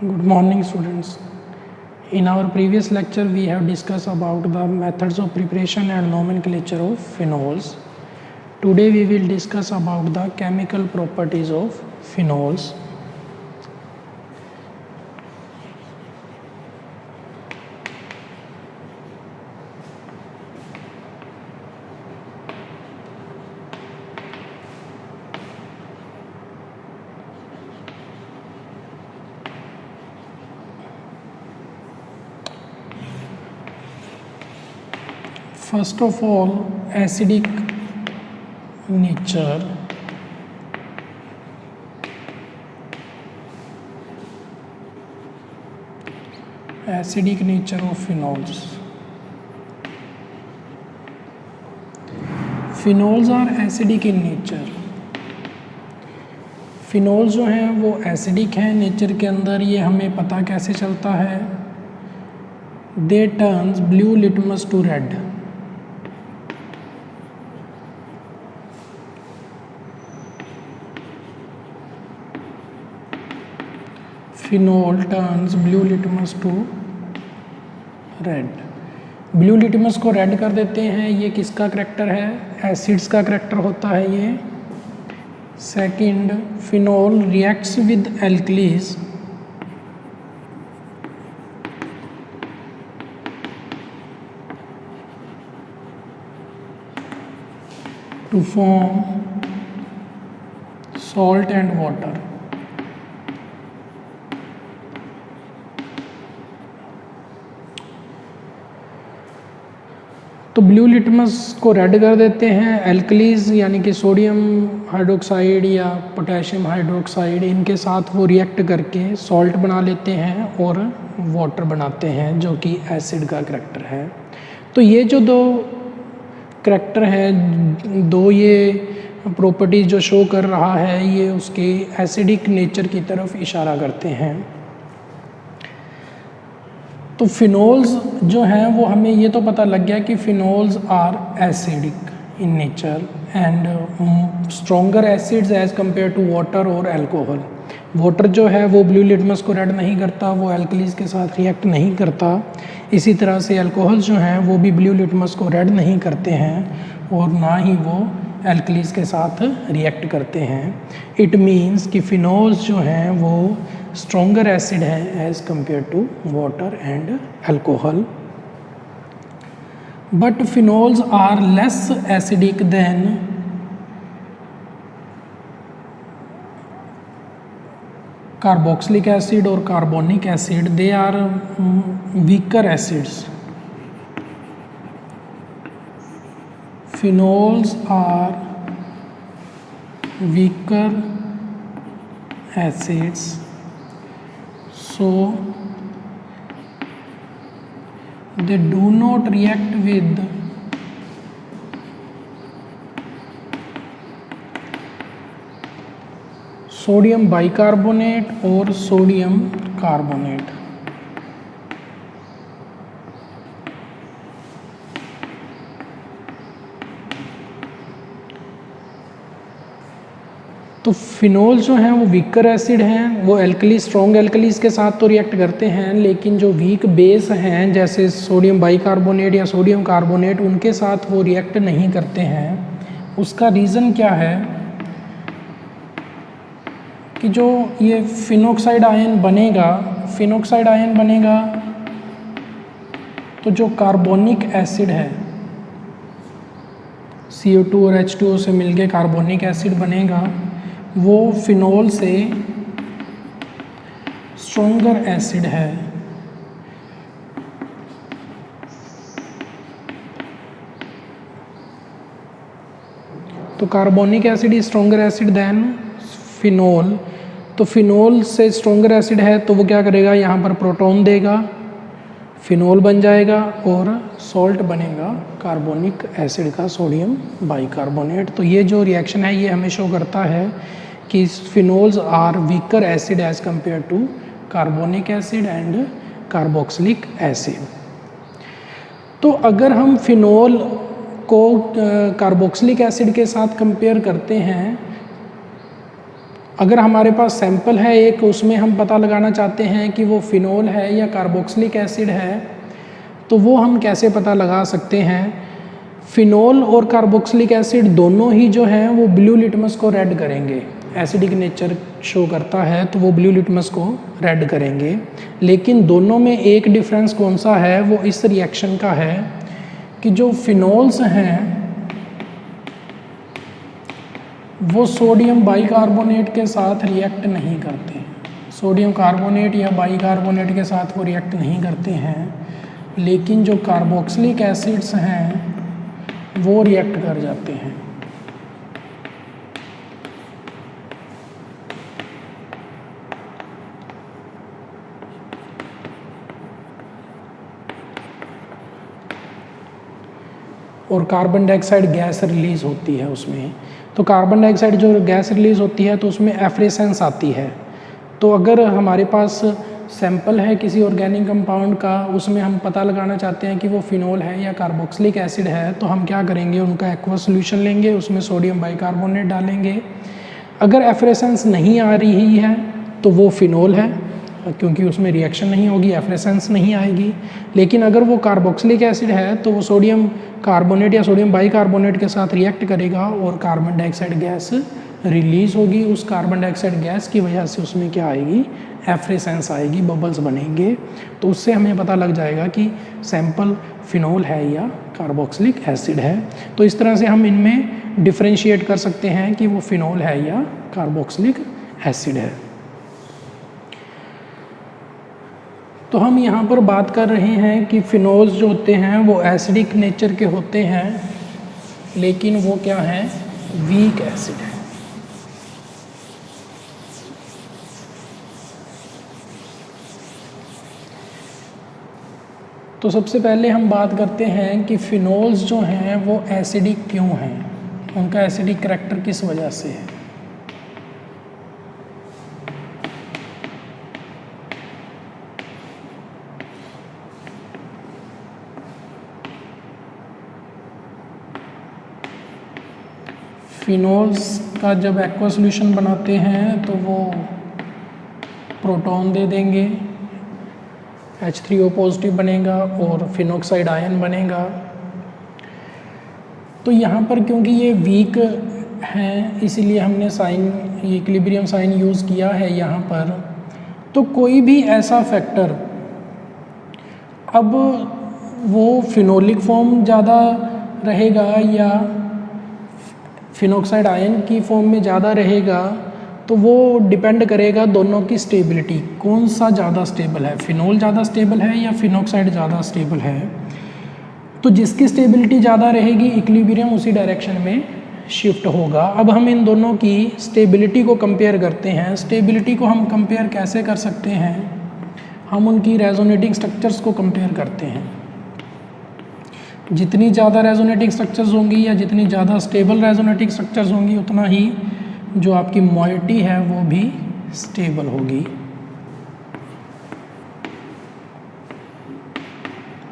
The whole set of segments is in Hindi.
Good morning, students. In our previous lecture, we have discussed about the methods of preparation and nomenclature of phenols. Today, we will discuss about the chemical properties of phenols. First of all, acidic nature. Acidic nature of phenols. Phenols are acidic in nature. Phenol जो हैं वो एसिडिक हैं नेचर के अंदर. ये हमें पता कैसे चलता है? They turns blue litmus to red. Phenol turns blue litmus to red. Blue litmus को रेड कर देते हैं. ये किसका करैक्टर है? एसिड्स का करैक्टर होता है ये. Second, phenol reacts with alkalis to form salt and water. तो ब्लू लिटमस को रेड कर देते हैं. एल्कलीज यानी कि सोडियम हाइड्रोक्साइड या पोटेशियम हाइड्रोक्साइड, इनके साथ वो रिएक्ट करके सॉल्ट बना लेते हैं और वाटर बनाते हैं जो कि एसिड का करैक्टर है. तो ये जो दो करैक्टर हैं, दो ये प्रॉपर्टीज जो शो कर रहा है, ये उसके एसिडिक नेचर की तरफ इशारा करते हैं. तो फिनोल्स जो हैं वो हमें ये तो पता लग गया कि phenols are acidic in nature and stronger acids as compare to water और अल्कोहल. वाटर जो है वो ब्लू लिटमस को रेड नहीं करता, वो एल्कलीज के साथ रिएक्ट नहीं करता. इसी तरह से अल्कोहल जो हैं वो भी ब्लू लिटमस को रेड नहीं करते हैं और ना ही वो एल्कलीज के साथ रिएक्ट करते हैं. इट मीन्स कि फिनोल्स जो हैं वो स्ट्रॉन्गर एसिड है as compare to water and alcohol. But phenols are less acidic than carboxylic acid और carbonic acid. They are weaker acids. Phenols are weaker acids, so they do not react with sodium bicarbonate or sodium carbonate. तो फिनोल जो हैं वो वीकर एसिड हैं. वो एल्कली स्ट्रॉन्ग एल्कलीज के साथ तो रिएक्ट करते हैं, लेकिन जो वीक बेस हैं जैसे सोडियम बाइकार्बोनेट या सोडियम कार्बोनेट, उनके साथ वो रिएक्ट नहीं करते हैं. उसका रीज़न क्या है कि जो ये फिनोक्साइड आयन बनेगा तो जो कार्बोनिक एसिड है CO2 और H2O से मिलके कार्बोनिक एसिड बनेगा, वो फिनोल से स्ट्रॉन्गर एसिड है. तो carbonic acid is stronger acid than phenol. तो फिनोल से स्ट्रॉन्गर एसिड है तो वो क्या करेगा? यहाँ पर प्रोटॉन देगा, फिनोल बन जाएगा और सॉल्ट बनेगा कार्बोनिक एसिड का, सोडियम बाइकार्बोनेट. तो ये जो रिएक्शन है ये हमें शो करता है कि phenols are weaker acid as compare to carbonic acid and carboxylic acid. तो अगर हम फिनोल को कार्बोक्सिलिक एसिड के साथ कंपेयर करते हैं अगर हमारे पास सैंपल है एक, उसमें हम पता लगाना चाहते हैं कि वो फिनोल है या कार्बोक्सिलिक एसिड है, तो वो हम कैसे पता लगा सकते हैं। फिनोल और कार्बोक्सिलिक एसिड दोनों ही जो हैं वो ब्लू लिटमस को रेड करेंगे। एसिडिक नेचर शो करता है तो वो ब्लू लिटमस को रेड करेंगे। लेकिन दोनों में एक डिफरेंस कौन सा है, वो इस रिएक्शन का है कि जो फिनोल्स हैं वो सोडियम बाइकार्बोनेट के साथ रिएक्ट नहीं करते हैं। सोडियम कार्बोनेट या बाइकार्बोनेट के साथ वो रिएक्ट नहीं करते हैं, लेकिन जो कार्बोक्सिलिक एसिड्स हैं वो रिएक्ट कर जाते हैं। और कार्बन डाइऑक्साइड गैस रिलीज़ होती है उसमें। तो कार्बन डाइऑक्साइड जो गैस रिलीज़ होती है तो उसमें एफ्रेसेंस आती है। तो अगर हमारे पास सैंपल है किसी ऑर्गेनिक कंपाउंड का, उसमें हम पता लगाना चाहते हैं कि वो फिनोल है या कार्बोक्सिलिक एसिड है, तो हम क्या करेंगे, उनका एक्वस सॉल्यूशन लेंगे, उसमें सोडियम बाइकार्बोनेट डालेंगे। अगर एफ्रेसेंस नहीं आ रही है तो वो फिनोल है, क्योंकि उसमें रिएक्शन नहीं होगी, एफ्रेसेंस नहीं आएगी। लेकिन अगर वो कार्बोक्सिलिक एसिड है तो वो सोडियम कार्बोनेट या सोडियम बाइकार्बोनेट के साथ रिएक्ट करेगा और कार्बन डाइऑक्साइड गैस रिलीज़ होगी। उस कार्बन डाइऑक्साइड गैस की वजह से उसमें क्या आएगी, एफ्रेसेंस आएगी, बबल्स बनेंगे। तो उससे हमें पता लग जाएगा कि सैंपल फिनोल है या कार्बोक्सिलिक एसिड है। तो इस तरह से हम इनमें डिफरेंशिएट कर सकते हैं कि वो फिनोल है या कार्बोक्सिलिक एसिड है। तो हम यहाँ पर बात कर रहे हैं कि फिनोल्स जो होते हैं वो एसिडिक नेचर के होते हैं, लेकिन वो क्या हैं, वीक एसिड है। तो सबसे पहले हम बात करते हैं कि फिनोल्स जो हैं वो एसिडिक क्यों हैं, उनका एसिडिक करैक्टर किस वजह से है। फिनोल्स का जब एक्वा सॉल्यूशन बनाते हैं तो वो प्रोटॉन दे देंगे, H3O पॉजिटिव बनेगा और फिनोक्साइड आयन बनेगा। तो यहाँ पर क्योंकि ये वीक हैं इसीलिए हमने साइन, ये इक्विलिब्रियम साइन यूज़ किया है यहाँ पर। तो कोई भी ऐसा फैक्टर, अब वो फिनोलिक फॉर्म ज़्यादा रहेगा या फिनोक्साइड आयन की फॉर्म में ज़्यादा रहेगा, तो वो डिपेंड करेगा दोनों की स्टेबिलिटी, कौन सा ज़्यादा स्टेबल है, फिनोल ज़्यादा स्टेबल है या फिनोक्साइड ज़्यादा स्टेबल है। तो जिसकी स्टेबिलिटी ज़्यादा रहेगी इक्विलिब्रियम उसी डायरेक्शन में शिफ्ट होगा। अब हम इन दोनों की स्टेबिलिटी को कंपेयर करते हैं। स्टेबिलिटी को हम कंपेयर कैसे कर सकते हैं, हम उनकी रेजोनेटिंग स्ट्रक्चर्स को कंपेयर करते हैं। जितनी ज़्यादा रेजोनेटिंग स्ट्रक्चर्स होंगी या जितनी ज़्यादा स्टेबल रेजोनेटिंग स्ट्रक्चर्स होंगी, उतना ही जो आपकी मॉइटी है वो भी स्टेबल होगी।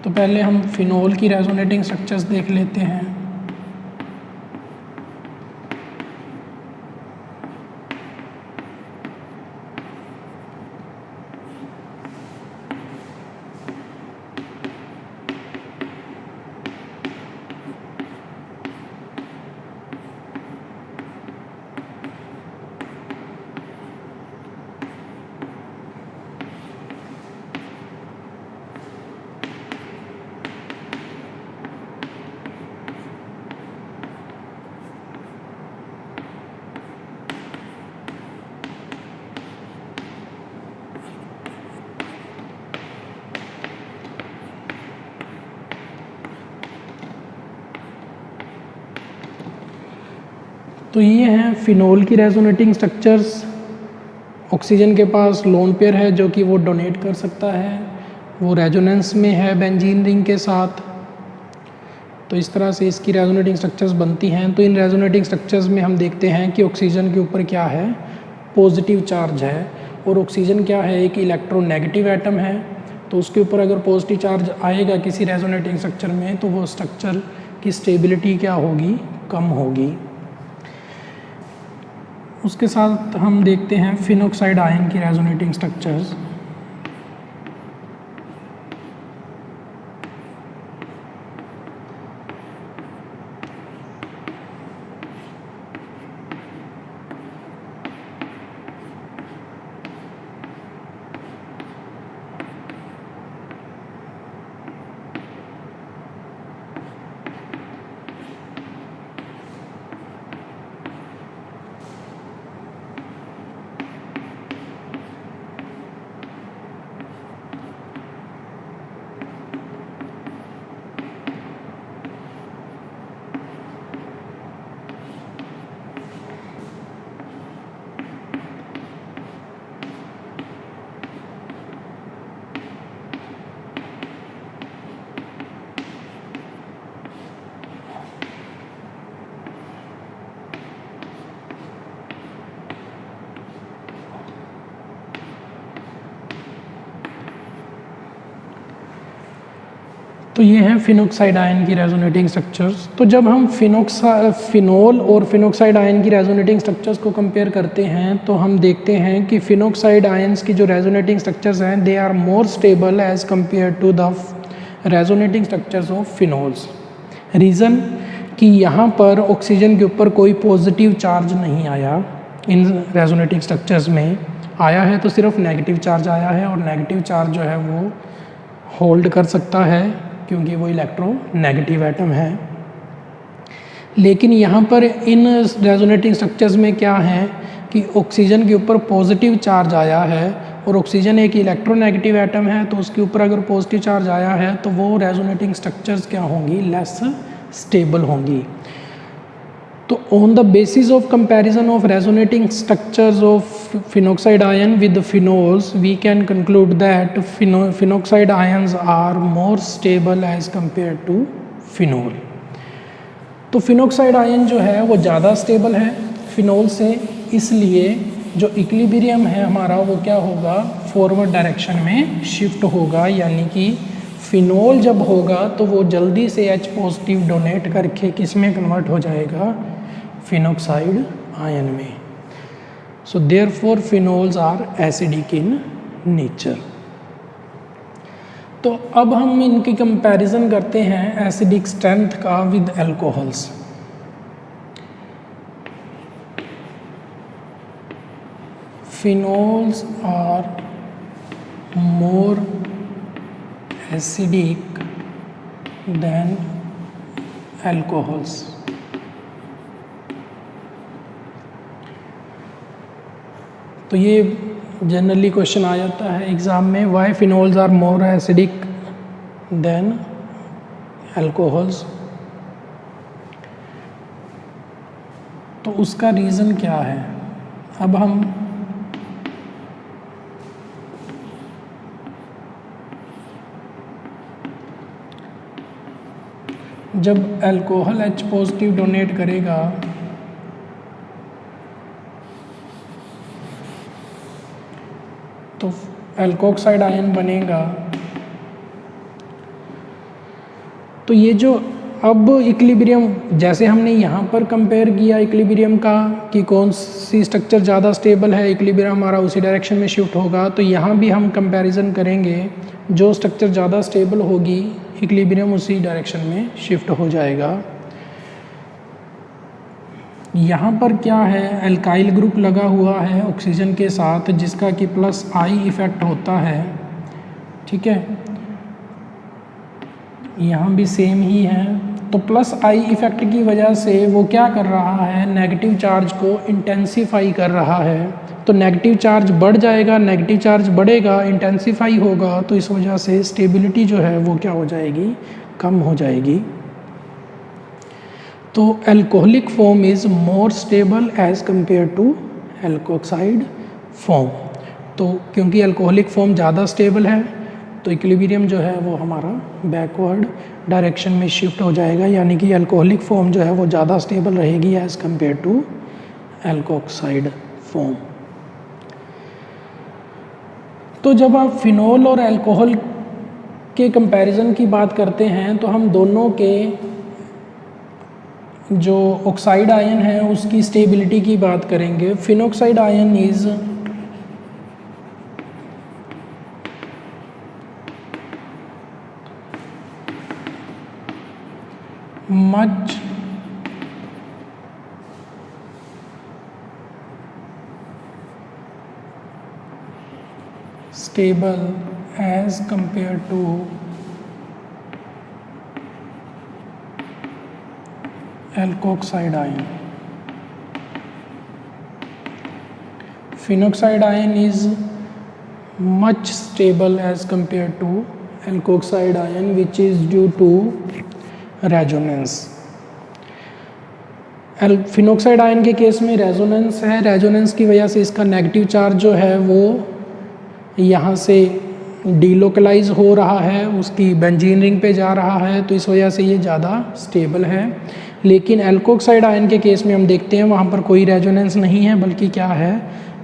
तो पहले हम फिनोल की रेजोनेटिंग स्ट्रक्चर्स देख लेते हैं। तो ये हैं फिनोल की रेजोनेटिंग स्ट्रक्चर्स। ऑक्सीजन के पास लोन पेयर है जो कि वो डोनेट कर सकता है, वो रेजोनेंस में है बेंजीन रिंग के साथ। तो इस तरह से इसकी रेजोनेटिंग स्ट्रक्चर्स बनती हैं। तो इन रेजोनेटिंग स्ट्रक्चर्स में हम देखते हैं कि ऑक्सीजन के ऊपर क्या है, पॉजिटिव चार्ज है, और ऑक्सीजन क्या है, एक इलेक्ट्रोनेगेटिव एटम है। तो उसके ऊपर अगर पॉजिटिव चार्ज आएगा किसी रेजोनेटिंग स्ट्रक्चर में तो वो स्ट्रक्चर की स्टेबिलिटी क्या होगी, कम होगी। उसके साथ हम देखते हैं फिनोक्साइड आयन की रेजोनेटिंग स्ट्रक्चर्स। तो ये हैं फिनोक्साइड आयन की रेजोनेटिंग स्ट्रक्चर्स। तो जब हम फिनोल और फिनोक्साइड आयन की रेजोनेटिंग स्ट्रक्चर्स को कंपेयर करते हैं तो हम देखते हैं कि फिनोक्साइड आयंस की जो रेजोनेटिंग स्ट्रक्चर्स हैं they are more stable as compare to the resonating structures of phenols. Reason कि यहाँ पर ऑक्सीजन के ऊपर कोई पॉजिटिव चार्ज नहीं आया, इन रेजोनेटिंग स्ट्रक्चर्स में आया है तो सिर्फ नेगेटिव चार्ज आया है, और नेगेटिव चार्ज जो है वो होल्ड कर सकता है क्योंकि वो इलेक्ट्रोनेगेटिव एटम है। लेकिन यहाँ पर इन रेजोनेटिंग स्ट्रक्चर्स में क्या है कि ऑक्सीजन के ऊपर पॉजिटिव चार्ज आया है, और ऑक्सीजन एक इलेक्ट्रोनेगेटिव एटम है, तो उसके ऊपर अगर पॉजिटिव चार्ज आया है तो वो रेजोनेटिंग स्ट्रक्चर्स क्या होंगी, लेस स्टेबल होंगी। तो on the basis of comparison of resonating structures of phenoxide ion with phenols we can conclude that phenoxide ions are more stable as compare to phenol. तो फिनोक्साइड आयन जो है वो ज़्यादा स्टेबल है फिनोल से, इसलिए जो इक्विलिब्रियम है हमारा वो क्या होगा, फॉरवर्ड डायरेक्शन में शिफ्ट होगा, यानी कि फिनोल जब होगा तो वो जल्दी से H पॉजिटिव डोनेट करके किस में कन्वर्ट हो जाएगा, फिनोक्साइड आयन में। So therefore phenols are acidic in nature. तो अब हम इनकी कंपैरिजन करते हैं एसिडिक स्ट्रेंथ का with alcohols. Phenols are more acidic than alcohols। तो ये जनरली क्वेश्चन आ जाता है एग्ज़ाम में, why phenols are more acidic than alcohols. तो उसका रीज़न क्या है, अब हम जब अल्कोहल H पॉजिटिव डोनेट करेगा तो अल्कोक्साइड आयन बनेगा। तो ये जो अब इक्विलिब्रियम, जैसे हमने यहाँ पर कंपेयर किया इक्विलिब्रियम का कि कौन सी स्ट्रक्चर ज़्यादा स्टेबल है, इक्विलिब्रियम हमारा उसी डायरेक्शन में शिफ्ट होगा, तो यहाँ भी हम कंपैरिजन करेंगे, जो स्ट्रक्चर ज़्यादा स्टेबल होगी इक्विलिब्रियम उसी डायरेक्शन में शिफ्ट हो जाएगा। यहाँ पर क्या है, अल्काइल ग्रुप लगा हुआ है ऑक्सीजन के साथ जिसका कि प्लस आई इफ़ेक्ट होता है, ठीक है, यहाँ भी सेम ही है। तो प्लस आई इफ़ेक्ट की वजह से वो क्या कर रहा है, नेगेटिव चार्ज को इंटेंसिफाई कर रहा है। तो नेगेटिव चार्ज बढ़ जाएगा, नेगेटिव चार्ज बढ़ेगा, इंटेंसिफाई होगा, तो इस वजह से स्टेबिलिटी जो है वो क्या हो जाएगी, कम हो जाएगी। तो alcoholic form is more stable as compare to alkoxide form. तो क्योंकि अल्कोहलिक फॉर्म ज़्यादा स्टेबल है तो इक्विलिब्रियम जो है वो हमारा बैकवर्ड डायरेक्शन में शिफ्ट हो जाएगा, यानी कि अल्कोहलिक फॉर्म जो है वो ज़्यादा स्टेबल रहेगी as compare to alkoxide form. तो जब आप फिनोल और अल्कोहल के कंपैरिजन की बात करते हैं तो हम दोनों के जो ऑक्साइड आयन है उसकी स्टेबिलिटी की बात करेंगे। Phenoxide ion is much stable as compared to alkoxide ion. Phenoxide ion is much stable as compared to alkoxide ion, which is due to resonance. Phenoxide ion के केस में रेजोनेंस है, रेजोनेंस की वजह से इसका नेगेटिव चार्ज जो है वो यहाँ से डीलोकलाइज हो रहा है, उसकी बेंजीन रिंग पे जा रहा है, तो इस वजह से ये ज़्यादा स्टेबल है। लेकिन एल्कोक्साइड आयन के केस में हम देखते हैं वहाँ पर कोई रेजोनेंस नहीं है, बल्कि क्या है,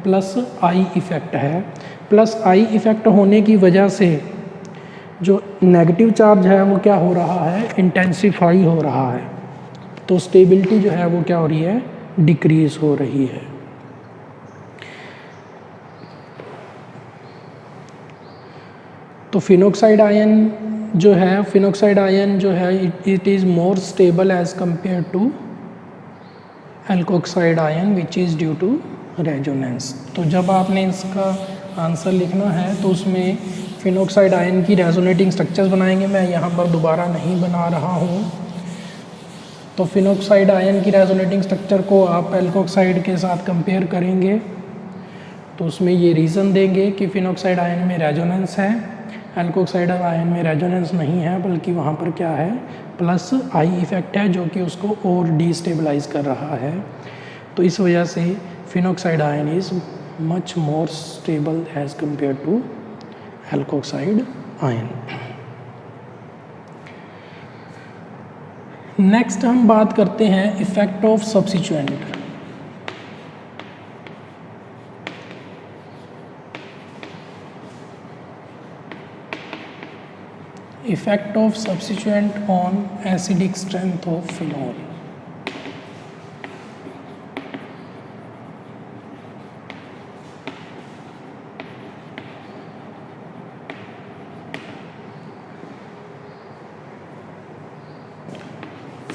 प्लस आई इफ़ेक्ट है। प्लस आई इफ़ेक्ट होने की वजह से जो नेगेटिव चार्ज है वो क्या हो रहा है, इंटेंसिफाई हो रहा है, तो स्टेबिलिटी जो है वो क्या हो रही है, डिक्रीज हो रही है। तो फिनॉक्साइड आयन जो है it is more stable as compare to alkoxide ion which is due to resonance. तो जब आपने इसका आंसर लिखना है तो उसमें फिनॉक्साइड आयन की रेजोनेटिंग स्ट्रक्चर्स बनाएंगे। मैं यहाँ पर दोबारा नहीं बना रहा हूँ। तो फिनॉक्साइड आयन की रेजोनेटिंग स्ट्रक्चर को आप एल्कोक्साइड के साथ कंपेयर करेंगे तो उसमें ये रीज़न देंगे कि फिनॉक्साइड आयन में रेजोनेंस है, एल्कोक्साइड आयन में रेजोनेंस नहीं है, बल्कि वहाँ पर क्या है, प्लस आई इफ़ेक्ट है जो कि उसको और डीस्टेबलाइज कर रहा है। तो इस वजह से phenoxide ion is much more stable as compare to alkoxide ion. Next हम बात करते हैं effect of substituent. Effect of substituent on acidic strength of phenol.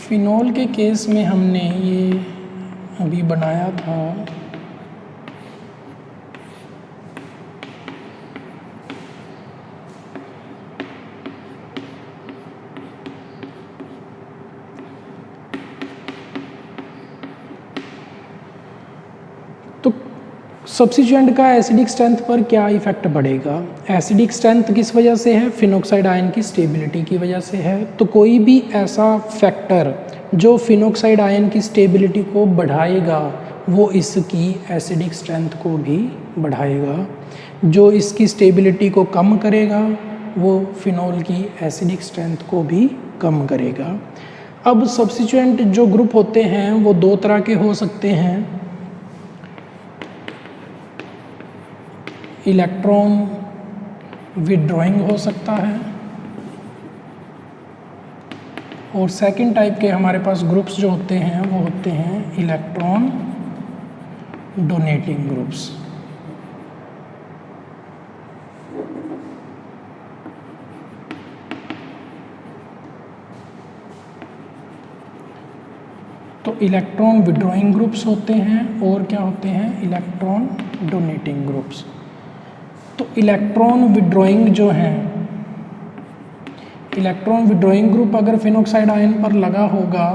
Phenol के केस में हमने ये अभी बनाया था, तो सब्स्टिट्यूएंट का एसिडिक स्ट्रेंथ पर क्या इफ़ेक्ट बढ़ेगा। एसिडिक स्ट्रेंथ किस वजह से है, फिनॉक्साइड आयन की स्टेबिलिटी की वजह से है। तो कोई भी ऐसा फैक्टर जो फिनॉक्साइड आयन की स्टेबिलिटी को बढ़ाएगा वो इसकी एसिडिक स्ट्रेंथ को भी बढ़ाएगा। जो इसकी स्टेबिलिटी को कम करेगा वो फिनॉल की एसिडिक स्ट्रेंथ को भी कम करेगा। अब सब्स्टिट्यूएंट जो ग्रुप होते हैं वो दो तरह के हो सकते हैं। इलेक्ट्रॉन विड्रॉइंग हो सकता है, और सेकंड टाइप के हमारे पास ग्रुप्स जो होते हैं वो होते हैं इलेक्ट्रॉन डोनेटिंग ग्रुप्स। तो इलेक्ट्रॉन विड्रॉइंग ग्रुप्स होते हैं और क्या होते हैं, इलेक्ट्रॉन डोनेटिंग ग्रुप्स। तो इलेक्ट्रॉन विड्रॉइंग जो हैं, इलेक्ट्रॉन विड्रॉइंग ग्रुप अगर फिनॉक्साइड आयन पर लगा होगा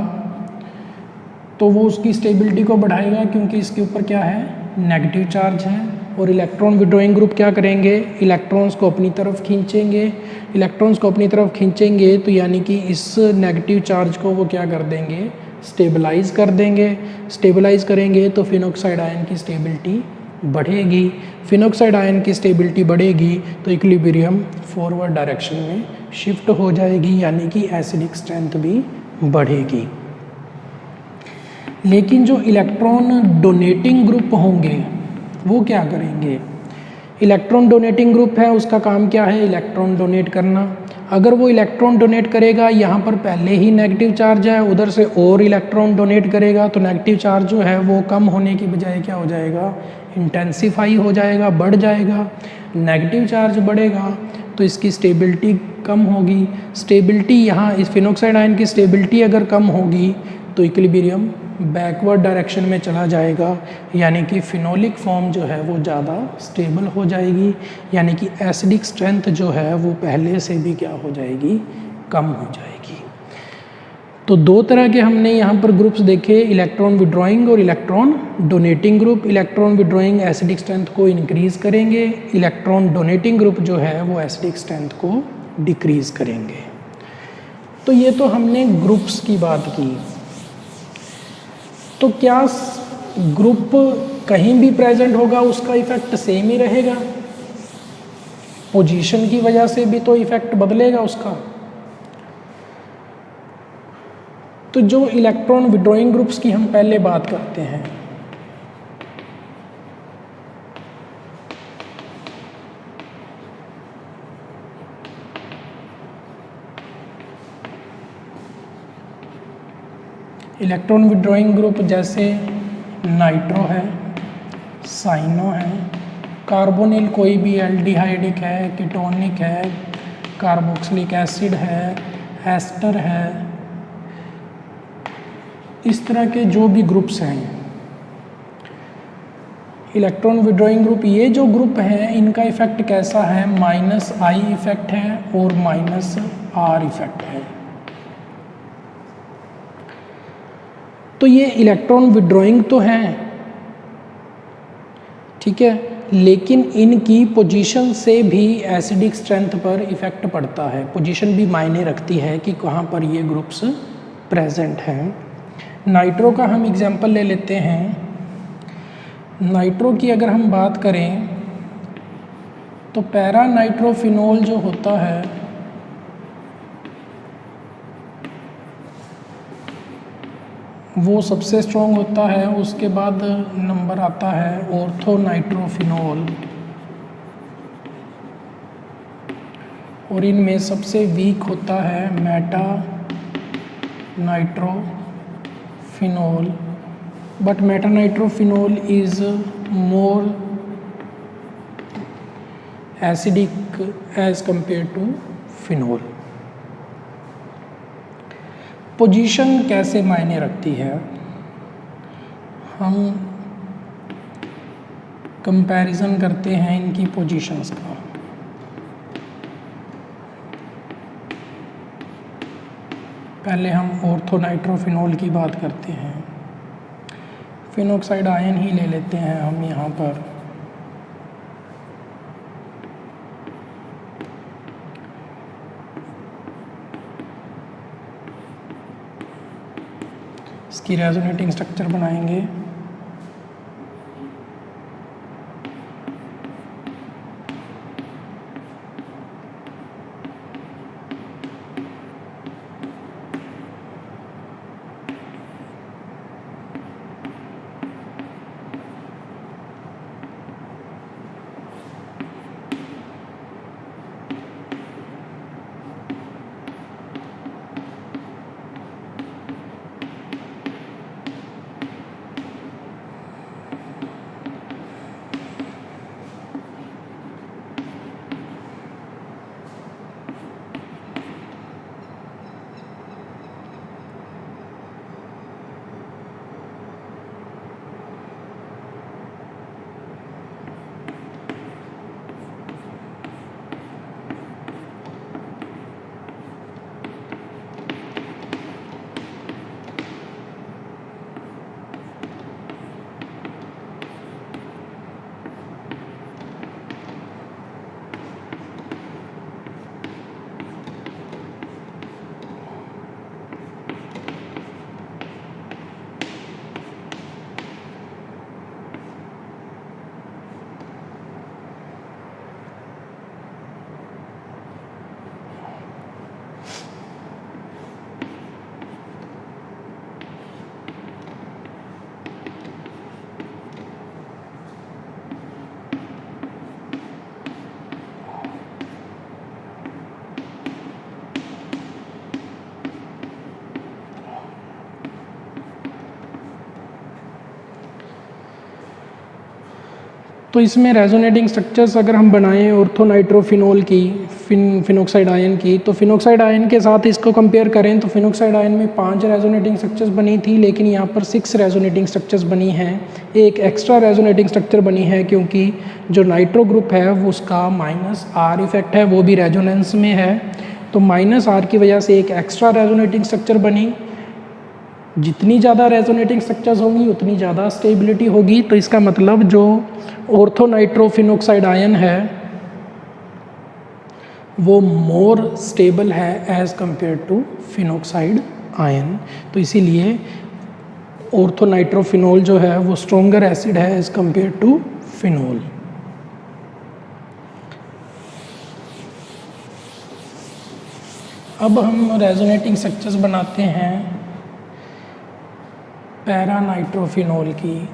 तो वो उसकी स्टेबिलिटी को बढ़ाएगा, क्योंकि इसके ऊपर क्या है, नेगेटिव चार्ज है। और इलेक्ट्रॉन विड्रॉइंग ग्रुप क्या करेंगे, इलेक्ट्रॉन्स को अपनी तरफ खींचेंगे। इलेक्ट्रॉन्स को अपनी तरफ खींचेंगे तो यानी कि इस नेगेटिव चार्ज को वो क्या कर देंगे, स्टेबलाइज कर देंगे। स्टेबलाइज करेंगे तो फिनॉक्साइड आयन की स्टेबिलिटी बढ़ेगी। फिनॉक्साइड आयन की स्टेबिलिटी बढ़ेगी तो इक्विलिब्रियम फॉरवर्ड डायरेक्शन में शिफ्ट हो जाएगी, यानी कि एसिडिक स्ट्रेंथ भी बढ़ेगी। लेकिन जो इलेक्ट्रॉन डोनेटिंग ग्रुप होंगे वो क्या करेंगे, इलेक्ट्रॉन डोनेटिंग ग्रुप है, उसका काम क्या है, इलेक्ट्रॉन डोनेट करना। अगर वो इलेक्ट्रॉन डोनेट करेगा, यहाँ पर पहले ही नेगेटिव चार्ज है, उधर से और इलेक्ट्रॉन डोनेट करेगा, तो नेगेटिव चार्ज जो है वो कम होने की बजाय क्या हो जाएगा, इंटेंसिफाई हो जाएगा, बढ़ जाएगा। नेगेटिव चार्ज बढ़ेगा तो इसकी स्टेबिलिटी कम होगी। स्टेबिलिटी यहाँ इस फिनोक्साइड आयन की स्टेबिलिटी अगर कम होगी तो इक्विलिब्रियम बैकवर्ड डायरेक्शन में चला जाएगा, यानी कि फिनोलिक फॉर्म जो है वो ज़्यादा स्टेबल हो जाएगी, यानी कि एसिडिक स्ट्रेंथ जो है वो पहले से भी क्या हो जाएगी, कम हो जाएगी। तो दो तरह के हमने यहाँ पर ग्रुप्स देखे, इलेक्ट्रॉन विड्रॉइंग और electron donating group. Electron withdrawing acidic strength को इंक्रीज़ करेंगे, इलेक्ट्रॉन डोनेटिंग ग्रुप जो है वो एसिडिक स्ट्रेंथ को डिक्रीज़ करेंगे। तो ये तो हमने ग्रुप्स की बात की। तो क्या ग्रुप कहीं भी प्रेजेंट होगा उसका इफेक्ट सेम ही रहेगा? पोजीशन की वजह से भी तो इफेक्ट बदलेगा उसका। तो जो इलेक्ट्रॉन विड्रॉइंग ग्रुप्स की हम पहले बात करते हैं, इलेक्ट्रॉन विड्रॉइंग ग्रुप जैसे नाइट्रो है, साइनो है, कार्बोनिल कोई भी एल्डिहाइडिक है, कीटोनिक है, कार्बोक्सिलिक एसिड है, एस्टर है, इस तरह के जो भी ग्रुप्स हैं इलेक्ट्रॉन विड्रॉइंग ग्रुप, ये जो ग्रुप हैं इनका इफेक्ट कैसा है, -I इफेक्ट है और -R इफेक्ट है। तो ये इलेक्ट्रॉन विड्रॉइंग तो हैं, ठीक है, लेकिन इनकी पोजीशन से भी एसिडिक स्ट्रेंथ पर इफ़ेक्ट पड़ता है। पोजीशन भी मायने रखती है कि कहाँ पर ये ग्रुप्स प्रेजेंट हैं। नाइट्रो का हम एग्जांपल ले लेते हैं। नाइट्रो की अगर हम बात करें तो पैरा नाइट्रोफिनोल जो होता है वो सबसे स्ट्रॉन्ग होता है, उसके बाद नंबर आता है ऑर्थो नाइट्रोफिनोल, और इनमें सबसे वीक होता है meta nitrophenol, but meta nitrophenol is more acidic as compare to phenol. Position कैसे मायने रखती है, हम कंपैरिजन करते हैं इनकी पोजीशंस का। पहले हम ऑर्थोनाइट्रोफिनोल की बात करते हैं। फिनोक्साइड आयन ही ले लेते हैं हम यहाँ पर। इसकी रेजोनेटिंग स्ट्रक्चर बनाएंगे। तो इसमें रेजोनेटिंग स्ट्रक्चर्स अगर हम बनाएं ऑर्थोनाइट्रोफिनोल की, फिनोक्साइड आयन की, तो फिनोक्साइड आयन के साथ इसको कंपेयर करें तो फिनोक्साइड आयन में 5 रेजोनेटिंग स्ट्रक्चर्स बनी थी, लेकिन यहाँ पर 6 रेजोनेटिंग स्ट्रक्चर्स बनी हैं। एक एक्स्ट्रा रेजोनेटिंग स्ट्रक्चर बनी है क्योंकि जो नाइट्रो ग्रुप है वो उसका -R इफेक्ट है, वो भी रेजोनेंस में है, तो -R की वजह से एक एक्स्ट्रा रेजोनेटिंग स्ट्रक्चर बनी। जितनी ज़्यादा रेजोनेटिंग स्ट्रक्चर्स होंगी उतनी ज़्यादा स्टेबिलिटी होगी। तो इसका मतलब जो ऑर्थोनाइट्रोफिनोक्साइड आयन है वो मोर स्टेबल है as compare to phenoxide ion. तो इसीलिए ऑर्थोनाइट्रोफिनोल जो है वो स्ट्रॉन्गर एसिड है एज़ कंपेयर टू फिनोल। अब हम रेजोनेटिंग स्ट्रक्चर्स बनाते हैं पैरानाइट्रोफिनोल की,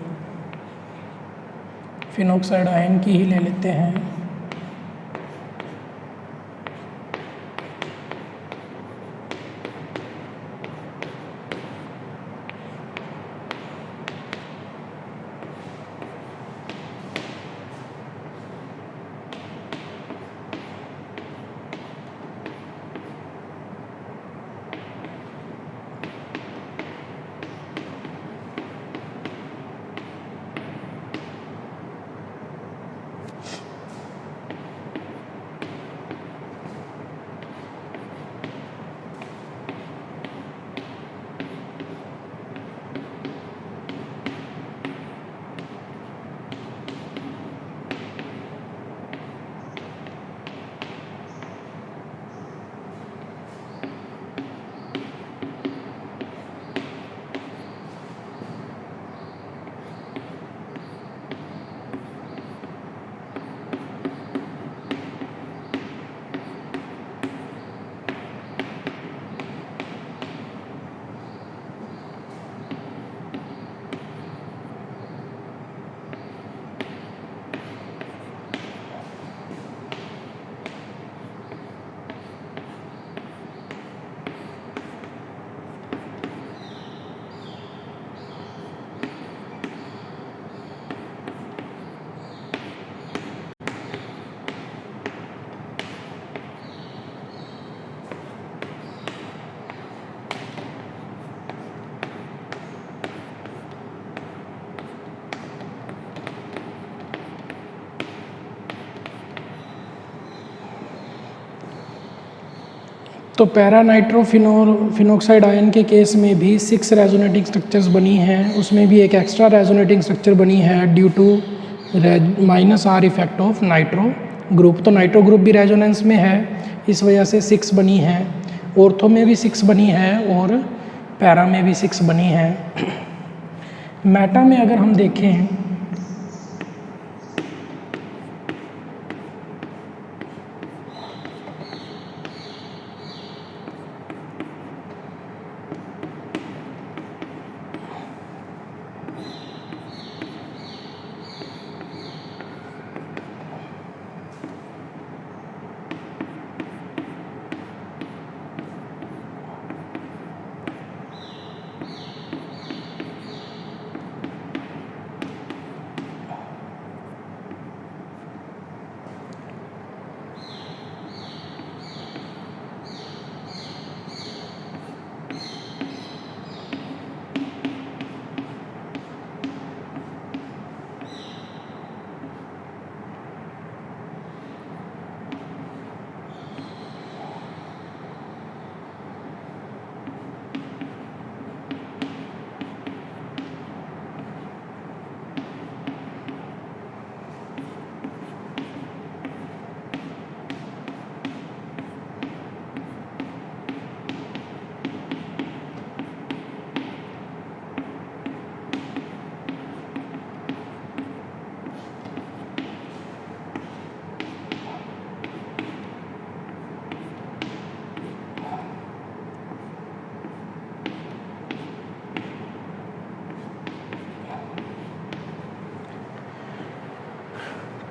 फिनोक्साइड आयन की ही ले लेते हैं। तो फिनोक्साइड आयन के केस में भी 6 रेजोनेटिंग स्ट्रक्चर्स बनी हैं, उसमें भी एक एक्स्ट्रा रेजोनेटिंग स्ट्रक्चर बनी है due to -R effect of nitro group. तो नाइट्रो ग्रुप भी रेजोनेंस में है, इस वजह से 6 बनी है। ऑर्थो में भी 6 बनी है और पैरा में भी 6 बनी है। मेटा में अगर हम देखें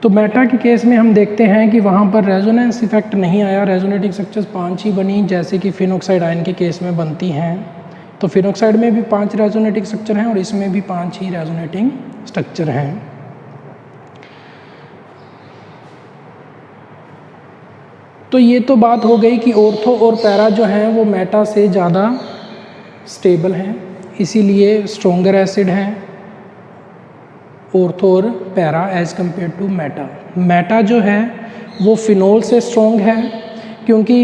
तो मेटा के केस में हम देखते हैं कि वहाँ पर रेजोनेंस इफेक्ट नहीं आया, रेजोनेटिंग स्ट्रक्चर्स 5 ही बनी जैसे कि फिनोक्साइड आयन के केस में बनती हैं। तो फिनोक्साइड में भी 5 रेजोनेटिंग स्ट्रक्चर हैं और इसमें भी 5 ही रेजोनेटिंग स्ट्रक्चर हैं। तो ये तो बात हो गई कि ऑर्थो और पैरा जो हैं वो मेटा से ज़्यादा स्टेबल हैं, इसीलिए स्ट्रॉन्गर एसिड हैं ऑर्थो और para as compare to meta. Meta जो है वो फिनोल से स्ट्रॉन्ग है, क्योंकि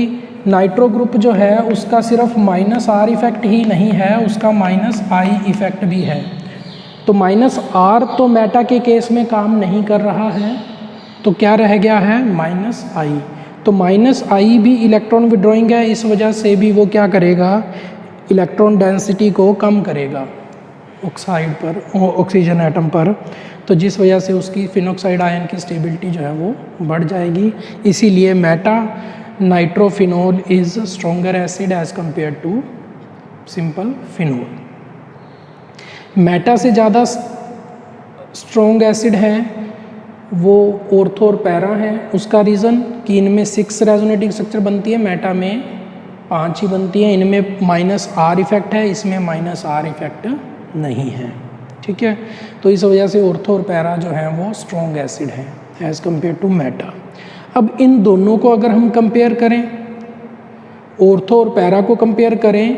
नाइट्रो ग्रुप जो है उसका सिर्फ -R इफ़ेक्ट ही नहीं है, उसका -I इफ़ेक्ट भी है। तो -R तो मेटा के केस में काम नहीं कर रहा है, तो क्या रह गया है -I। तो -I भी इलेक्ट्रॉन विड्रॉइंग है, इस वजह से भी वो क्या करेगा, इलेक्ट्रॉन डेंसिटी को कम करेगा ऑक्साइड पर, ऑक्सीजन एटम पर, तो जिस वजह से उसकी फिनॉक्साइड आयन की स्टेबिलिटी जो है वो बढ़ जाएगी। इसीलिए meta nitrophenol is stronger acid as compare to simple phenol. Meta से ज़्यादा स्ट्रॉन्ग एसिड हैं वो ऑर्थो और पैरा हैं। उसका रीज़न कि इनमें 6 रेजोनेटिंग स्ट्रक्चर बनती है, मेटा में 5 ही बनती है। इनमें -R इफ़ेक्ट है, इसमें -R इफ़ेक्ट नहीं है, ठीक है। तो इस वजह से ऑर्थो और पैरा जो हैं वो स्ट्रॉन्ग एसिड हैं एज़ कम्पेयर टू मेटा। अब इन दोनों को अगर हम कंपेयर करें, ऑर्थो और पैरा को कंपेयर करें,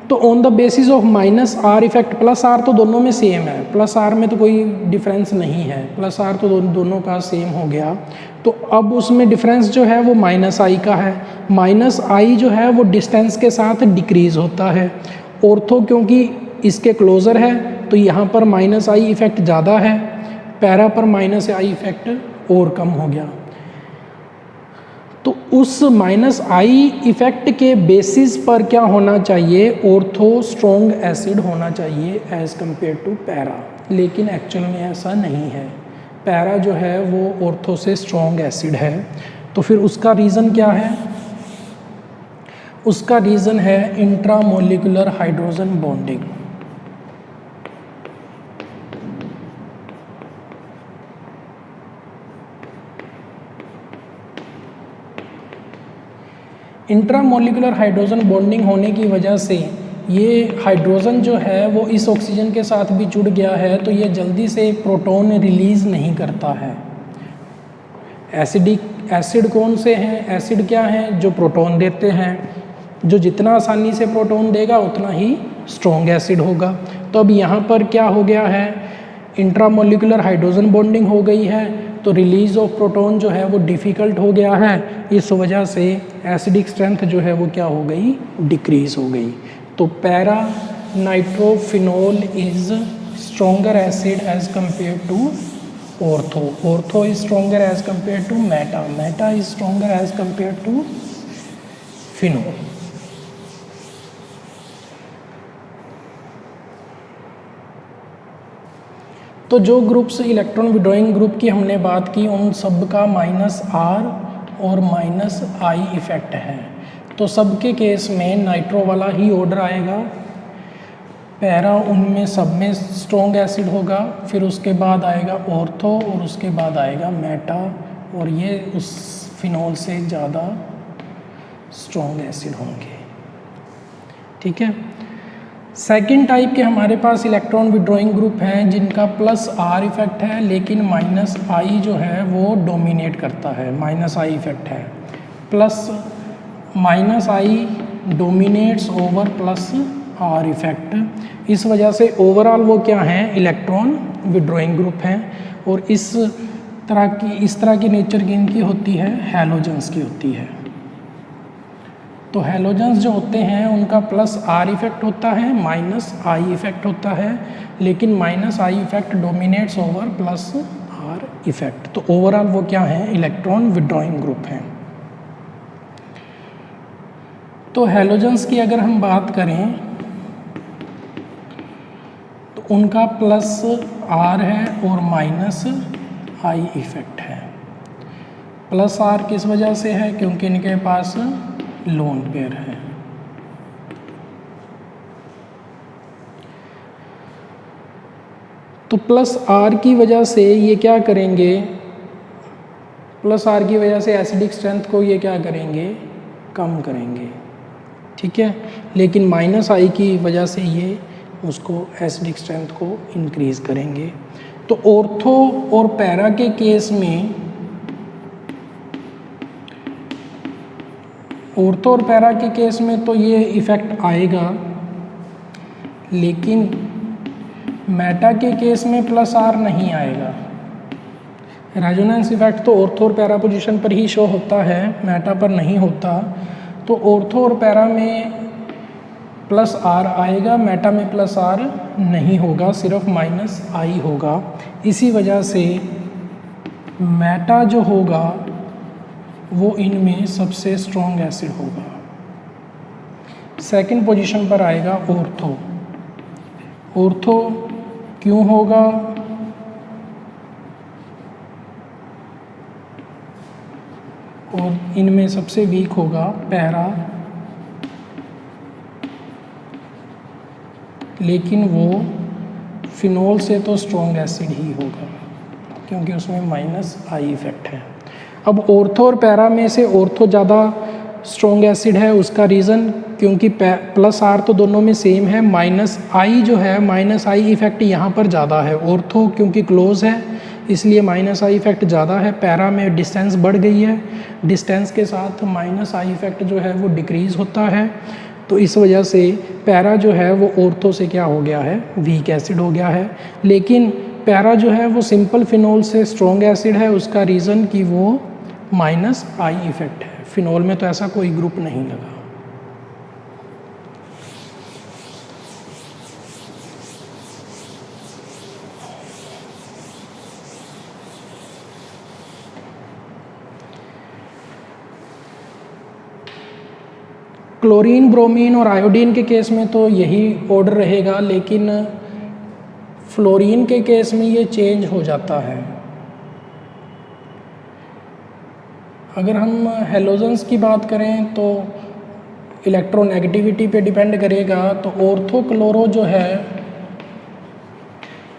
तो on the basis of -R effect, +R तो दोनों में सेम है, +R में तो कोई डिफरेंस नहीं है, +R तो दोनों का सेम हो गया। तो अब उसमें डिफरेंस जो है वो -I का है। -I जो है वो डिस्टेंस के साथ डिक्रीज़ होता है। ऑर्थो क्योंकि इसके क्लोज़र है तो यहाँ पर -I इफ़ेक्ट ज़्यादा है, पैरा पर -I इफ़ेक्ट और कम हो गया। तो उस -I इफ़ेक्ट के बेसिस पर क्या होना चाहिए, ऑर्थो स्ट्रॉन्ग एसिड होना चाहिए एज़ कम्पेयर टू पैरा, लेकिन एक्चुअल में ऐसा नहीं है। पैरा जो है वो ऑर्थो से स्ट्रॉन्ग एसिड है। तो फिर उसका रीज़न क्या है, उसका रीज़न है intramolecular hydrogen bonding. Intramolecular hydrogen bonding होने की वजह से ये हाइड्रोजन जो है वो इस ऑक्सीजन के साथ भी जुड़ गया है, तो ये जल्दी से प्रोटॉन रिलीज़ नहीं करता है। एसिड कौन से हैं, एसिड क्या हैं, जो प्रोटॉन देते हैं, जो जितना आसानी से प्रोटॉन देगा उतना ही स्ट्रॉन्ग एसिड होगा। तो अब यहाँ पर क्या हो गया है, इंट्रामोलिकुलर हाइड्रोजन बॉन्डिंग हो गई है, तो रिलीज़ ऑफ प्रोटॉन जो है वो डिफ़िकल्ट हो गया है। इस वजह से एसिडिक स्ट्रेंथ जो है वो क्या हो गई, डिक्रीज़ हो गई। तो para nitrophenol is stronger acid as compare to ortho. Ortho is stronger as compare to meta. Meta is stronger as compare to phenol. तो जो ग्रुप्स इलेक्ट्रॉन विड्रॉइंग ग्रुप की हमने बात की, उन सब का -R और -I इफ़ेक्ट है। तो सबके केस में नाइट्रो वाला ही ऑर्डर आएगा। पैरा उनमें सब में स्ट्रॉन्ग एसिड होगा, फिर उसके बाद आएगा ऑर्थो और उसके बाद आएगा मेटा, और ये उस फिनोल से ज़्यादा स्ट्रॉन्ग एसिड होंगे, ठीक है। सेकंड टाइप के हमारे पास इलेक्ट्रॉन विड्रॉइंग ग्रुप हैं जिनका +R इफ़ेक्ट है, लेकिन -I जो है वो डोमिनेट करता है, -I इफ़ेक्ट है। -I dominates over +R effect. इस वजह से ओवरऑल वो क्या हैं, इलेक्ट्रॉन विड्रॉइंग ग्रुप हैं। और इस तरह की नेचर की इनकी होती है, हैलोजेंस की होती है। तो हैलोजेंस जो होते हैं उनका +R इफ़ेक्ट होता है, -I इफ़ेक्ट होता है, लेकिन -I effect dominates over +R effect. तो ओवरऑल वो क्या हैं, इलेक्ट्रॉन विड्रॉइंग ग्रुप हैं। तो हैलोजेंस की अगर हम बात करें तो उनका +R है और -I इफ़ेक्ट है। +R किस वजह से है, क्योंकि इनके पास लोन पेयर है। तो +R की वजह से ये क्या करेंगे, +R की वजह से एसिडिक स्ट्रेंथ को ये क्या करेंगे, कम करेंगे, ठीक है। लेकिन -I की वजह से ये उसको एसिडिक स्ट्रेंथ को इंक्रीज़ करेंगे। तो ऑर्थो और पैरा के केस में ऑर्थो और पैरा के केस में तो ये इफ़ेक्ट आएगा, लेकिन मेटा के केस में प्लस आर नहीं आएगा। रेजोनेंस इफेक्ट तो ऑर्थो और पैरा पोजीशन पर ही शो होता है, मेटा पर नहीं होता। तो ऑर्थो और पैरा में प्लस आर आएगा, मेटा में प्लस आर नहीं होगा, सिर्फ माइनस आई होगा। इसी वजह से मेटा जो होगा वो इनमें सबसे स्ट्रॉन्ग एसिड होगा। सेकंड पोजीशन पर आएगा ऑर्थो। ऑर्थो क्यों होगा? और इनमें सबसे वीक होगा पैरा, लेकिन वो फिनोल से तो स्ट्रॉन्ग एसिड ही होगा क्योंकि उसमें माइनस आई इफेक्ट है। अब ऑर्थो और पैरा में से ऑर्थो ज़्यादा स्ट्रॉन्ग एसिड है, उसका रीज़न क्योंकि प्लस आर तो दोनों में सेम है, माइनस आई जो है, माइनस आई इफेक्ट यहाँ पर ज़्यादा है। ऑर्थो क्योंकि क्लोज है इसलिए माइनस आई इफेक्ट ज़्यादा है। पैरा में डिस्टेंस बढ़ गई है, डिस्टेंस के साथ माइनस आई इफेक्ट जो है वो डिक्रीज़ होता है। तो इस वजह से पैरा जो है वो ऑर्थो से क्या हो गया है, वीक एसिड हो गया है। लेकिन पैरा जो है वो सिंपल फिनोल से स्ट्रॉन्ग एसिड है, उसका रीज़न कि वो माइनस आई इफेक्ट है। फिनोल में तो ऐसा कोई ग्रुप नहीं लगा। क्लोरीन, ब्रोमीन और आयोडीन के केस में तो यही ऑर्डर रहेगा, लेकिन फ्लोरीन के केस में ये चेंज हो जाता है। अगर हम हेलोजन्स की बात करें तो इलेक्ट्रोनेगेटिविटी पे डिपेंड करेगा। तो ऑर्थोक्लोरो जो है,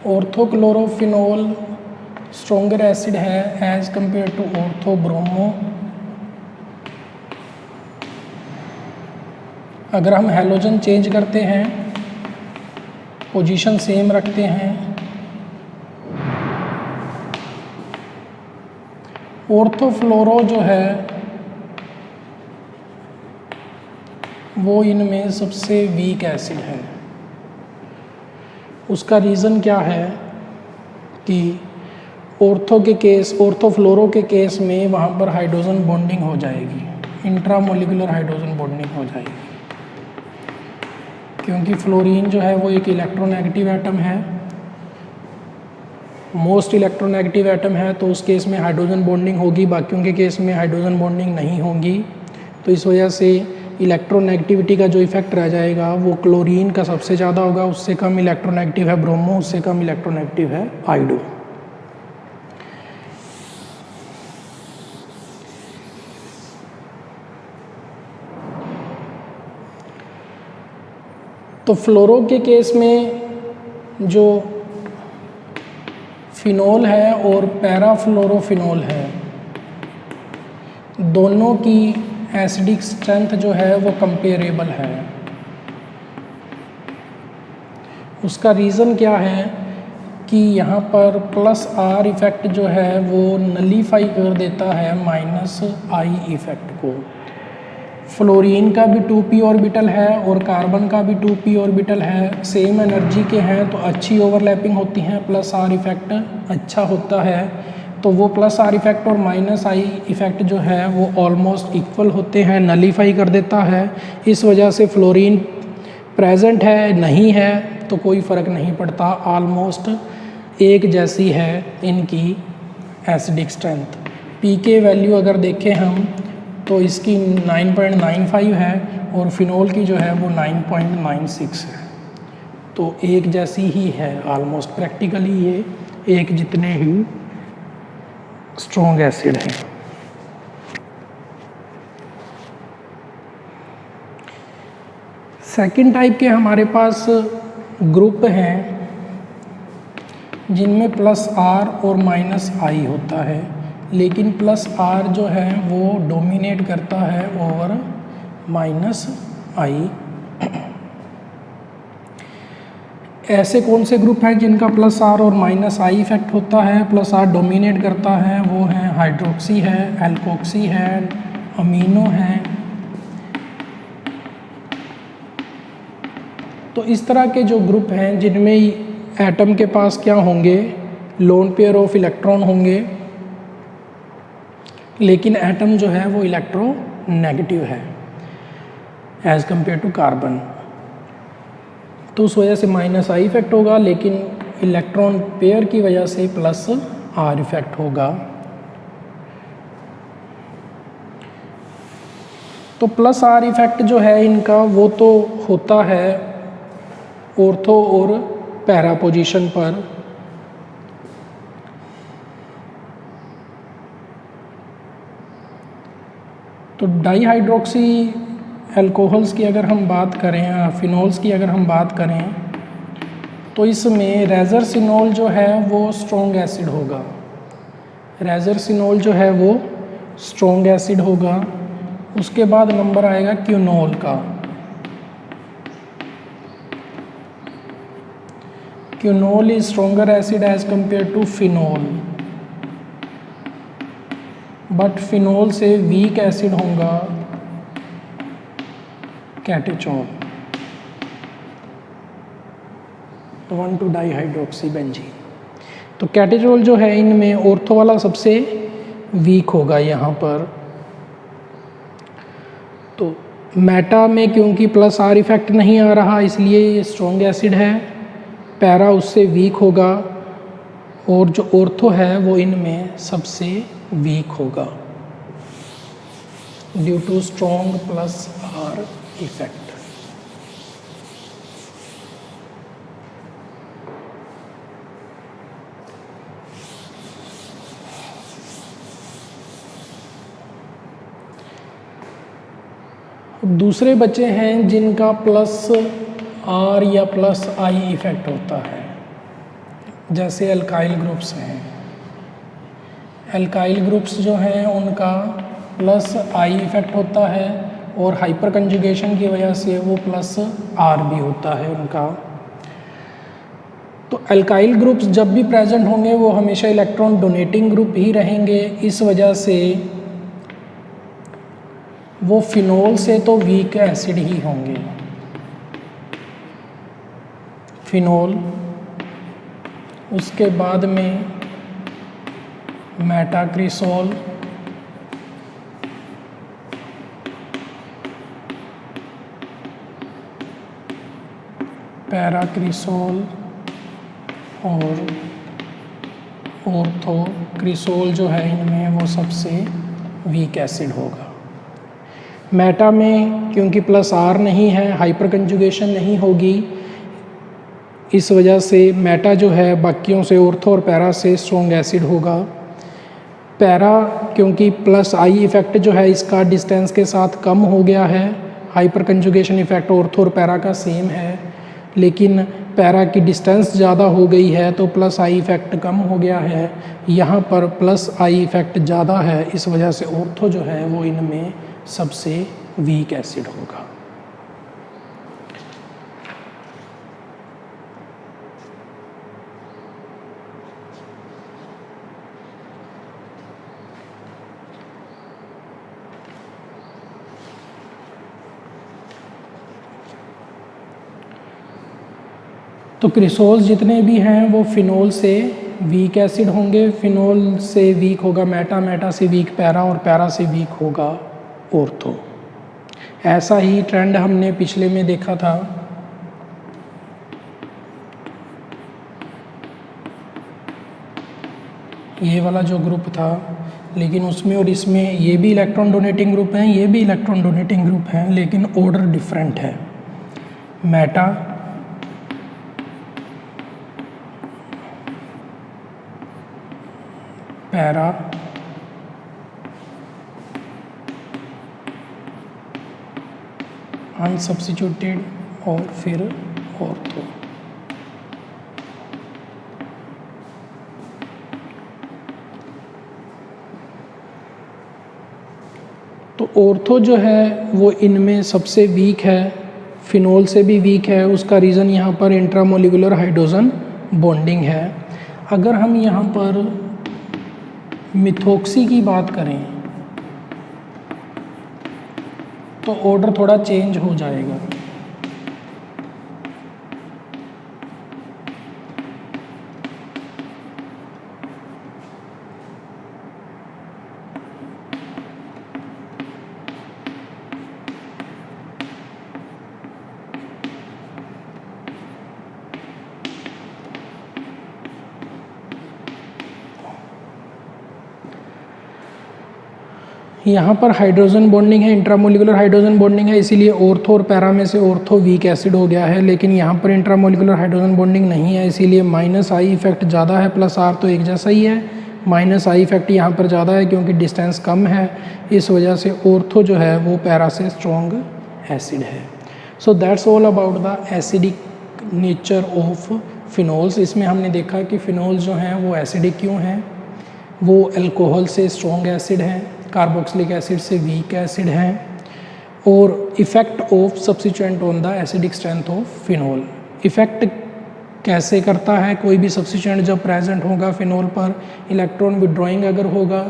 ऑर्थोक्लोरोफिनोल स्ट्रॉन्गर एसिड है एज कंपेयर टू ऑर्थोब्रोमो। अगर हम हेलोजन चेंज करते हैं, पोजीशन सेम रखते हैं, ऑर्थोफ्लोरो जो है वो इनमें सबसे वीक एसिड है। उसका रीज़न क्या है कि ऑर्थोफ्लोरो के केस में वहाँ पर हाइड्रोजन बॉन्डिंग हो जाएगी, इंट्रामोलिकुलर हाइड्रोजन बॉन्डिंग हो जाएगी, क्योंकि फ्लोरीन जो है वो एक इलेक्ट्रोनेगेटिव एटम है, मोस्ट इलेक्ट्रोनेगेटिव एटम है। तो उस केस में हाइड्रोजन बॉन्डिंग होगी, बाकियों के केस में हाइड्रोजन बॉन्डिंग नहीं होगी। तो इस वजह से इलेक्ट्रोनेगेटिविटी का जो इफेक्ट रह जाएगा वो क्लोरीन का सबसे ज़्यादा होगा, उससे कम इलेक्ट्रोनेगेटिव है ब्रोमो, उससे कम इलेक्ट्रोनेगेटिव है आयोडो। तो फ्लोरो के केस में जो फिनोल है और पैराफ्लोरोफिनोल है, दोनों की एसिडिक स्ट्रेंथ जो है वो कंपेरेबल है। उसका रीज़न क्या है कि यहाँ पर प्लस आर इफ़ेक्ट जो है वो नलीफाई कर देता है माइनस आई इफ़ेक्ट को। फ्लोरीन का भी 2p ऑर्बिटल है और कार्बन का भी 2p ऑर्बिटल है, सेम एनर्जी के हैं तो अच्छी ओवरलैपिंग होती हैं, प्लस आर इफ़ेक्ट अच्छा होता है। तो वो प्लस आर इफ़ेक्ट और माइनस आई इफ़ेक्ट जो है वो ऑलमोस्ट इक्वल होते हैं, नलीफाई कर देता है। इस वजह से फ्लोरीन प्रेजेंट है नहीं है तो कोई फ़र्क नहीं पड़ता, ऑलमोस्ट एक जैसी है इनकी एसिडिक स्ट्रेंथ। पी के वैल्यू अगर देखें हम तो इसकी 9.95 है और फिनोल की जो है वो 9.96 है। तो एक जैसी ही है ऑलमोस्ट, प्रैक्टिकली ये एक जितने ही स्ट्रॉन्ग एसिड हैं। सेकंड टाइप के हमारे पास ग्रुप हैं जिनमें प्लस आर और माइनस आई होता है, लेकिन प्लस आर जो है वो डोमिनेट करता है ओवर माइनस आई। ऐसे कौन से ग्रुप हैं जिनका प्लस आर और माइनस आई इफेक्ट होता है, प्लस आर डोमिनेट करता है? वो है हाइड्रोक्सी है, एल्कोक्सी है, अमीनो है, तो इस तरह के जो ग्रुप हैं जिनमें एटम के पास क्या होंगे, लोन पेयर ऑफ इलेक्ट्रॉन होंगे, लेकिन एटम जो है वो इलेक्ट्रोनेगेटिव है एज कंपेयर टू कार्बन। तो उस वजह से माइनस आई इफेक्ट होगा, लेकिन इलेक्ट्रॉन पेयर की वजह से प्लस आर इफेक्ट होगा। तो प्लस आर इफेक्ट जो है इनका वो तो होता है ऑर्थो और पैरा पोजीशन पर। तो डाईहाइड्रोक्सी अल्कोहल्स की अगर हम बात करें, फिनोल्स की अगर हम बात करें, तो इसमें रेजरसिनोल जो है वो स्ट्रॉन्ग एसिड होगा। रेजरसिनोल जो है वो स्ट्रॉन्ग एसिड होगा। उसके बाद नंबर आएगा क्यूनोल का। Quinol is stronger acid as compare to phenol, but phenol से वीक एसिड होगा कैटेचोल, 1,2-डाईहाइड्रोक्सी बेंजीन। तो कैटेचोल जो है इनमें ऑर्थो वाला सबसे वीक होगा यहाँ पर। तो मेटा में क्योंकि प्लस आर इफेक्ट नहीं आ रहा इसलिए ये स्ट्रॉन्ग एसिड है, पैरा उससे वीक होगा, और जो ऑर्थो है वो इनमें सबसे वीक होगा due to strong plus R effect. दूसरे बच्चे हैं जिनका प्लस आर या प्लस आई इफेक्ट होता है, जैसे अल्काइल ग्रुप्स हैं। अल्काइल ग्रुप्स जो हैं उनका प्लस आई इफेक्ट होता है, और हाइपर कंजुगेशन की वजह से वो प्लस आर भी होता है उनका। तो अल्काइल ग्रुप्स जब भी प्रेजेंट होंगे वो हमेशा इलेक्ट्रॉन डोनेटिंग ग्रुप ही रहेंगे। इस वजह से वो फिनोल से तो वीक एसिड ही होंगे। फिनोल, उसके बाद में मेटाक्रिसोल, पैराक्रिसोल और ऑर्थोक्रिसोल जो है इनमें वो सबसे वीक एसिड होगा। मेटा में क्योंकि प्लस आर नहीं है, हाइपर कंजुगेशन नहीं होगी, इस वजह से मेटा जो है बाकियों से ऑर्थो और पैरा से स्ट्रॉन्ग एसिड होगा। पैरा क्योंकि प्लस आई इफेक्ट जो है इसका डिस्टेंस के साथ कम हो गया है, हाइपर कंजुगेशन इफेक्ट ऑर्थो और पैरा का सेम है, लेकिन पैरा की डिस्टेंस ज़्यादा हो गई है तो प्लस आई इफेक्ट कम हो गया है। यहाँ पर प्लस आई इफेक्ट ज़्यादा है, इस वजह से ऑर्थो जो है वो इनमें सबसे वीक एसिड होगा। तो क्रिसोल्स जितने भी हैं वो फिनोल से वीक एसिड होंगे। फिनोल से वीक होगा मेटा, मेटा से वीक पैरा, और पैरा से वीक होगा ऑर्थो। ऐसा ही ट्रेंड हमने पिछले में देखा था। ये वाला जो ग्रुप था, लेकिन उसमें और इसमें ये भी इलेक्ट्रॉन डोनेटिंग ग्रुप हैं, ये भी इलेक्ट्रॉन डोनेटिंग ग्रुप हैं, लेकिन ऑर्डर डिफरेंट है। मेटा, पैरा, अनसब्स्टिट्यूटेड और फिर ऑर्थो। तो ऑर्थो जो है वो इनमें सबसे वीक है, फिनोल से भी वीक है। उसका रीज़न यहाँ पर इंट्रामोलिकुलर हाइड्रोजन बॉन्डिंग है। अगर हम यहाँ पर मिथोक्सी की बात करें तो ऑर्डर थोड़ा चेंज हो जाएगा। यहाँ पर हाइड्रोजन बॉन्डिंग है, इंट्रामोलिकुलर हाइड्रोजन बॉन्डिंग है, इसीलिए ऑर्थो और पैरा में से ऑर्थो वीक एसिड हो गया है। लेकिन यहाँ पर इंट्रामोलिकुलर हाइड्रोजन बॉन्डिंग नहीं है, इसीलिए माइनस आई इफेक्ट ज़्यादा है, प्लस आर तो एक जैसा ही है। माइनस आई इफेक्ट यहाँ पर ज़्यादा है क्योंकि डिस्टेंस कम है, इस वजह से ऑर्थो जो है वो पैरा से स्ट्रॉन्ग एसिड है। So that's all about the acidic nature of phenols. इसमें हमने देखा कि फिनोल्स जो हैं वो एसिडिक क्यों हैं, वो अल्कोहल से स्ट्रॉन्ग एसिड हैं, कार्बोक्सिलिक एसिड से वीक एसिड हैं, और effect of substituent on the acidic strength of phenol. Effect कैसे करता है, कोई भी सब्स्टिट्यूएंट जब प्रेजेंट होगा फिनोल पर, इलेक्ट्रॉन विड्रॉइंग अगर होगा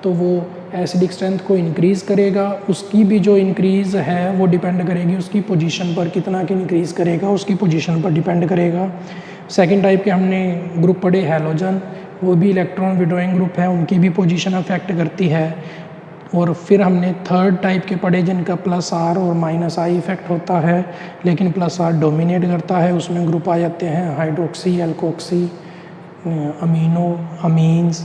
तो वो एसिडिक स्ट्रेंथ को इंक्रीज़ करेगा। उसकी भी जो इंक्रीज़ है वो डिपेंड करेगी उसकी पोजीशन पर, कितना कि इंक्रीज़ करेगा उसकी पोजीशन पर डिपेंड करेगा। सेकंड टाइप के हमने ग्रुप पढ़े हैलोजन, वो भी इलेक्ट्रॉन विड्रॉइंग ग्रुप है, उनकी भी पोजीशन अफेक्ट करती है। और फिर हमने थर्ड टाइप के पढ़े जिनका प्लस आर और माइनस आई इफेक्ट होता है, लेकिन प्लस आर डोमिनेट करता है। उसमें ग्रुप आ जाते हैं हाइड्रोक्सी, एल्कोक्सी, अमीनो, अमीन्स।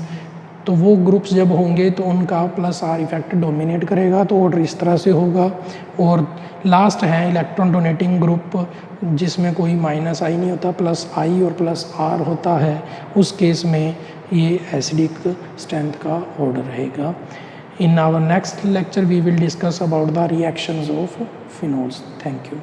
तो वो ग्रुप्स जब होंगे तो उनका प्लस आर इफेक्ट डोमिनेट करेगा, तो ऑर्डर इस तरह से होगा। और लास्ट है इलेक्ट्रॉन डोनेटिंग ग्रुप, जिसमें कोई माइनस आई नहीं होता, प्लस आई और प्लस आर होता है। उस केस में ये एसिडिक स्ट्रेंथ का ऑर्डर रहेगा। In our next lecture we will discuss about the reactions of phenols. Thank you.